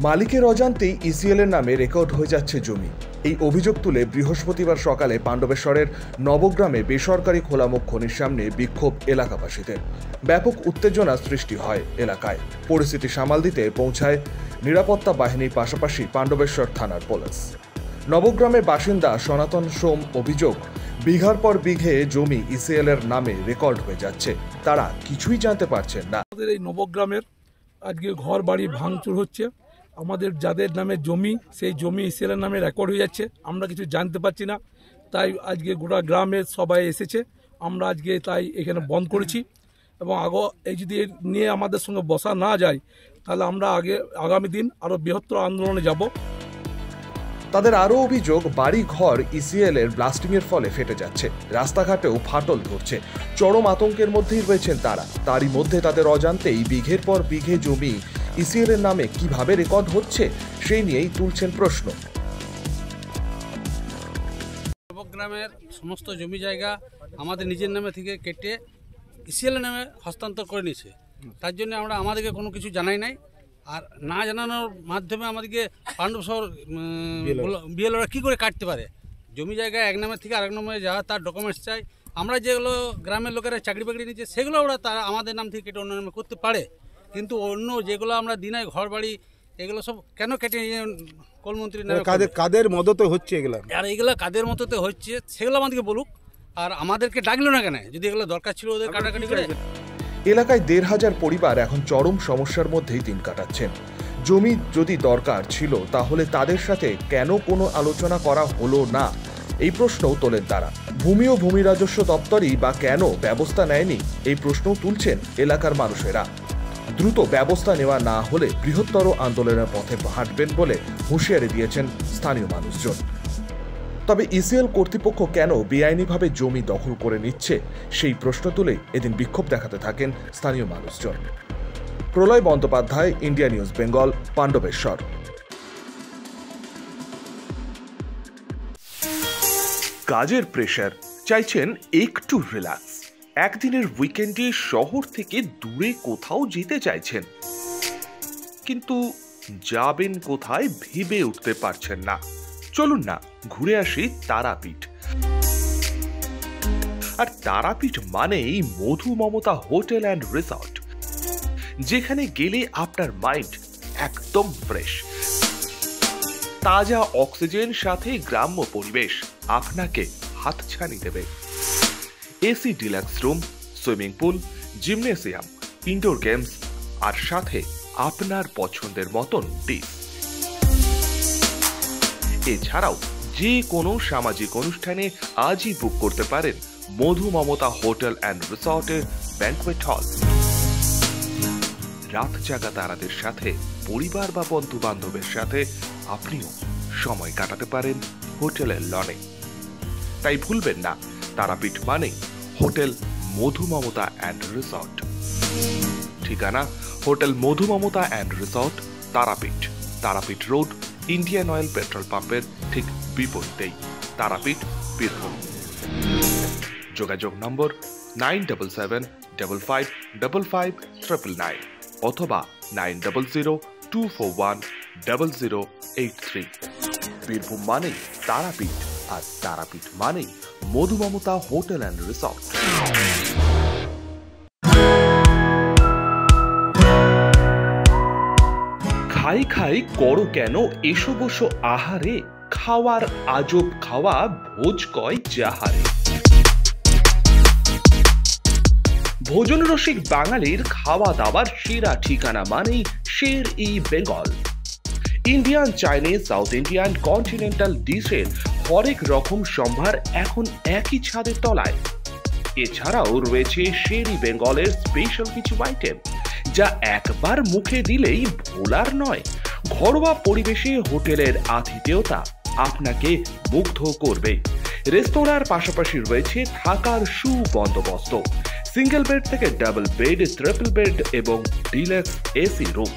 মালিকের অজান্তেই ইসিএল এর নামে রেকর্ড হয়ে যাচ্ছে জমি। এই অভিযোগ তুলে বৃহস্পতিবার সকালে পাণ্ডবেশ্বরের নবগ্রামে বেসরকারি খোলামুখ খনির সামনে বিক্ষোভ এলাকাবাসীদের। ব্যাপক উত্তেজনা সৃষ্টি হয় এলাকায়। পরিস্থিতি সামাল দিতে পৌঁছায় নিরাপত্তা বাহিনীর পাশাপাশি পাণ্ডবেশ্বর থানার পুলিশ। নবগ্রামের বাসিন্দা সনাতন সোম অভিযোগ, বিঘার পর বিঘে জমি ইসিএল এর নামে রেকর্ড হয়ে যাচ্ছে, তারা কিছুই জানতে পারছেন না। আমাদের এই নবগ্রামের আজকে ঘর বাড়ি ভাঙচুর হচ্ছে, আমাদের যাদের নামে জমি সেই জমি ইসিএল এর নামে রেকর্ড হয়ে যাচ্ছে, আমরা কিছু জানতে পারছি না। তাই আজকে গোটা গ্রামের সবাই এসেছে, আমরা আজকে তাই এখানে বন্ধ করেছি এবং এই যদি নিয়ে আমাদের সঙ্গে বসা না যায় তাহলে আমরা আগামী দিন আরও বৃহত্তর আন্দোলনে যাব। তাদের আরও অভিযোগ, বাড়ি ঘর ইসিএল এর ব্লাস্টিং এর ফলে ফেটে যাচ্ছে, রাস্তাঘাটেও ফাটল ধরছে। চরম আতঙ্কের মধ্যেই রয়েছেন তারা। তারই মধ্যে তাদের অজান্তেই বিঘের পর বিঘে জমি ইসিএল এর নামে কিভাবে রেকর্ড হচ্ছে সেই নিয়েই তুলছেন প্রশ্ন। নবগ্রামের সমস্ত জমি জায়গা আমাদের নিজের নামে থেকে কেটে ইসিএল এর নামে হস্তান্তর করে নিয়েছে। তার জন্য আমাদেরকে কোনো কিছু জানাই নাই, আর না জানানোর মাধ্যমে আমাদেরকে পাণ্ডবেশ্বর বিএলওরা কী করে কাটতে পারে? জমি জায়গা এক নামের থেকে আরেক নামে যাওয়া, তার ডকুমেন্টস চাই। আমরা যেগুলো গ্রামের লোকেরা চাকরি বাকরি নিচ্ছে সেগুলো তারা আমাদের নাম থেকে কেটে অন্য নামে করতে পারে, কিন্তু অন্য যেগুলো আমরা দিনাই ঘর বাড়ি এগুলো সব কেন কেটে নিয়ে কলমন্ত্রী কাদের মদতে হচ্ছে এগুলো? আর এগুলো কাদের মতোতে হচ্ছে সেগুলো আমাদেরকে বলুক, আর আমাদেরকে ডাকলো না কেন? যদি এগুলো দরকার ছিল ওদের কাটাকাটি করে। এলাকায় ১,৫০০ পরিবার এখন চরম সমস্যার মধ্যেই দিন কাটাচ্ছেন। জমি যদি দরকার ছিল তাহলে তাদের সাথে কেন কোনো আলোচনা করা হলো না, এই প্রশ্নও তোলেন তারা। ভূমি ও ভূমি রাজস্ব দপ্তরই বা কেন ব্যবস্থা নেয়নি, এই প্রশ্নও তুলছেন এলাকার মানুষেরা। দ্রুত ব্যবস্থা নেওয়া না হলে বৃহত্তর আন্দোলনের পথে হাঁটবেন বলে হুঁশিয়ারি দিয়েছেন স্থানীয় মানুষজন। তবে ইসিএল কর্তৃপক্ষ কেন বেআইনিভাবে জমি দখল করে নিচ্ছে সেই প্রশ্ন তুলে এদিন বিক্ষোভ দেখাতে থাকেন স্থানীয় মানুষজন। প্রলয় বন্দ্যোপাধ্যায়, ইন্ডিয়া নিউজ বেঙ্গল, পাণ্ডবেশ্বর। কাজের প্রেসার, চাইছেন একটু রিল্যাক্স। একদিনের উইকেন্ডে শহর থেকে দূরে কোথাও যেতে চাইছেন, কিন্তু যাবেন কোথায় ভেবে উঠতে পারছেন না। চলুন না ঘুরে আসি তারাপীঠ। আর তারাপীঠ মানেই মধু মমতা হোটেল অ্যান্ড রিসর্ট, যেখানে গেলে আপনার মাইন্ড একদম ফ্রেশ। তাজা অক্সিজেন সাথে গ্রাম্য পরিবেশ আপনাকে হাতছানি দেবে। AC deluxe room, swimming pool, gymnasium, indoor games আর সাথে আপনার পছন্দের মতন ডিশ। এছাড়াও যে কোনো সামাজিক অনুষ্ঠানে আজই বুক করতে পারেন মধু মমতা হোটেল অ্যান্ড রিসর্টের ব্যাংকুয়েট হল। রাত জাগা তারাদের সাথে, পরিবার বা বন্ধু বান্ধবের সাথে আপনিও সময় কাটাতে পারেন হোটেলের লনে। তাই ভুলবেন না, তারাপীঠ মানে hotel Madhu Mamata and resort. ঠিকানা hotel Madhu Mamata and resort, Tarapith, Tarapith road, Indian oil petrol পাম্পের ঠিক বিপরীতেই, তারাপীঠ, বীরভূম। যোগাযোগ নম্বর 9775555599 অথবা 9002410083। বীরভূম মানেই তারাপীঠ, আর তারাপীঠ মানেই মধু মমতা হোটেল অ্যান্ড রিসর্ট। খাই খাই করো কেন এসো বসো আহারে, খাওয়ার আজব খাওয়া ভোজ কয় যাহারে। ভোজন রসিক বাঙালির খাওয়া দাওয়ার সেরা ঠিকানা মানেই Sher e Bengal. Indian, Chinese, south Indian, continental ডিশের হরেক রকম সম্ভার এখন একই ছাদের তলায়। এছাড়াও রয়েছে শের ই বেঙ্গলের স্পেশাল কিছু আইটেম, যা একবার মুখে দিলেই ভোলার নয়। ঘরোয়া পরিবেশে হোটেলের আতিথেয়তা আপনাকে মুগ্ধ করবে। রেস্তোরাঁর পাশাপাশি রয়েছে থাকার সুবন্দোবস্ত। সিঙ্গেল বেড থেকে ডাবল বেড, ট্রিপল বেড এবং ডিলাক্স এসি রুম।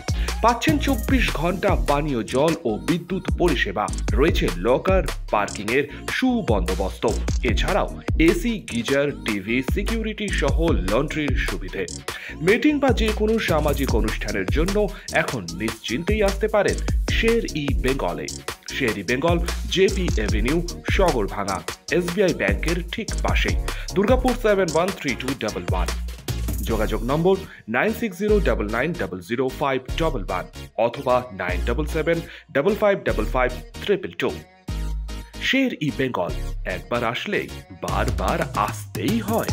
পাচ্ছেন 24 ঘন্টা পানীয় জল ও বিদ্যুৎ পরিষেবা, রয়েছে লকার, পার্কিং এর সুবন্দোবস্ত, এছাড়াও এসি, গিজার, টিভি, সিকিউরিটি সহ লন্ড্রির সুবিধে। মিটিং বা যে কোনো সামাজিক অনুষ্ঠানের জন্য এখন নিশ্চিন্তেই আসতে পারেন শের ই বেঙ্গলে। Sher e Bengal, JP avenue, Sagarbhanga, SBI ব্যাংকের ঠিক পাশেই, দুর্গাপুর 713211। যোগাযোগ নম্বর 9609900511 অথবা 9775555222। শের ই বেঙ্গল, একবার আসলে বারবার আসতেই হয়।